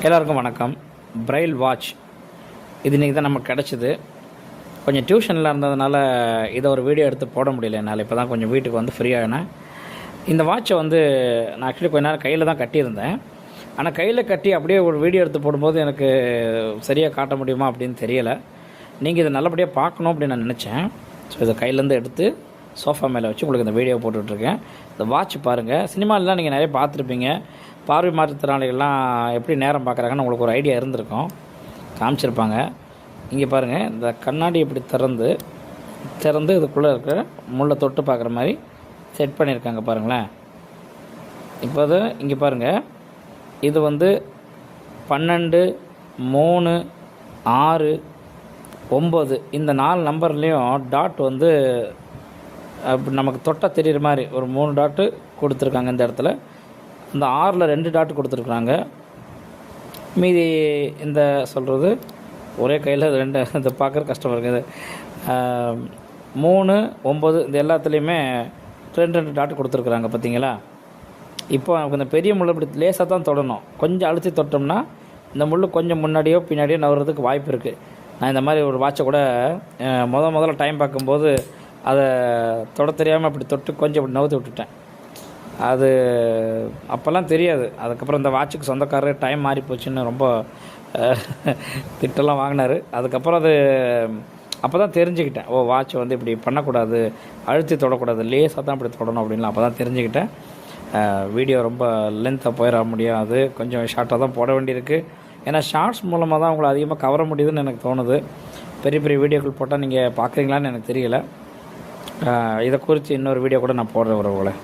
எல்லாருக்கும் வணக்கம். Braille watch இது இன்றைக்கி தான் நமக்கு கிடச்சிது. கொஞ்சம் டியூஷனில் இருந்ததுனால இதை ஒரு வீடியோ எடுத்து போட முடியல என்னால். இப்போ தான் கொஞ்சம் வீட்டுக்கு வந்து ஃப்ரீயாகினேன். இந்த வாட்சை நான் ஆக்சுவலி கொஞ்ச நேரம் கையில் தான் கட்டியிருந்தேன். ஆனால் கையில் கட்டி அப்படியே ஒரு வீடியோ எடுத்து போடும்போது எனக்கு சரியாக காட்ட முடியுமா அப்படின்னு தெரியலை. நீங்கள் இதை நல்லபடியாக பார்க்கணும் அப்படின்னு நான் நினச்சேன். ஸோ இதை கையிலேருந்து எடுத்து சோஃபா மேலே வச்சு உங்களுக்கு இந்த வீடியோ போட்டுட்ருக்கேன். இந்த வாட்ச் பாருங்கள். சினிமாலெலாம் நீங்கள் நிறைய பார்த்துருப்பீங்க. பார்வை மாற்றுத்திறனாளிகள்லாம் எப்படி நேரம் பார்க்குறாங்கன்னு உங்களுக்கு ஒரு ஐடியா இருந்திருக்கும், காமிச்சிருப்பாங்க. இங்கே பாருங்கள், இந்த கண்ணாடி இப்படி திறந்து இதுக்குள்ளே இருக்கிற முள்ளை தொட்டு பார்க்குற மாதிரி செட் பண்ணியிருக்காங்க பாருங்களேன். இப்போ அது இங்கே பாருங்கள், இது 12, 3, 6, 9 இந்த 4 நம்பர்லேயும் டாட் நமக்கு தொட்டால் தெரிகிற மாதிரி ஒரு 3 டாட்டு கொடுத்துருக்காங்க. இந்த இடத்துல இந்த 6ல் 2 டாட்டு கொடுத்துருக்குறாங்க. மீதி இந்த சொல்கிறது ஒரே கையில் 2 இந்த பார்க்குற கஷ்டமாக இருக்குது. 3, 9 இந்த எல்லாத்துலேயுமே 2 டாட்டு கொடுத்துருக்குறாங்க பார்த்தீங்களா. இப்போ நமக்கு இந்த பெரிய முள் இப்படி லேசாக தான் தொடணும். கொஞ்சம் அழுத்தி தொட்டோம்னா இந்த முள் கொஞ்சம் முன்னாடியோ பின்னாடியோ நவறதுக்கு வாய்ப்பு இருக்குது. நான் இந்த மாதிரி ஒரு வாட்சை கூட முதல்ல டைம் பார்க்கும்போது அதை தொட தெரியாமல் அப்படி தொட்டு கொஞ்சம் இப்படி நவுத்தி விட்டுட்டேன். அது அப்போல்லாம் தெரியாது. அதுக்கப்புறம் இந்த வாட்சுக்கு சொந்தக்காரர் டைம் மாறி போச்சுன்னு ரொம்ப திட்டெல்லாம் வாங்கினார். அதுக்கப்புறம் அப்போ தான் தெரிஞ்சுக்கிட்டேன், வாட்ச் இப்படி பண்ணக்கூடாது, அழுத்தி தொடக்கூடாது, லேசாக தான் இப்படி தொடணும் அப்படின்லாம் அப்போ தான் தெரிஞ்சுக்கிட்டேன். வீடியோ ரொம்ப லென்த்தாக போயிட முடியாது, கொஞ்சம் ஷார்ட்டாக தான் போட வேண்டியிருக்கு. ஏன்னா ஷார்ட்ஸ் மூலமாக தான் உங்களை அதிகமாக கவர முடியுதுன்னு எனக்கு தோணுது. பெரிய பெரிய வீடியோக்கள் போட்டால் நீங்கள் பார்க்குறீங்களான்னு எனக்கு தெரியல. இதை குறித்து இன்னொரு வீடியோ கூட நான் போடுறேன் உறவுகளை.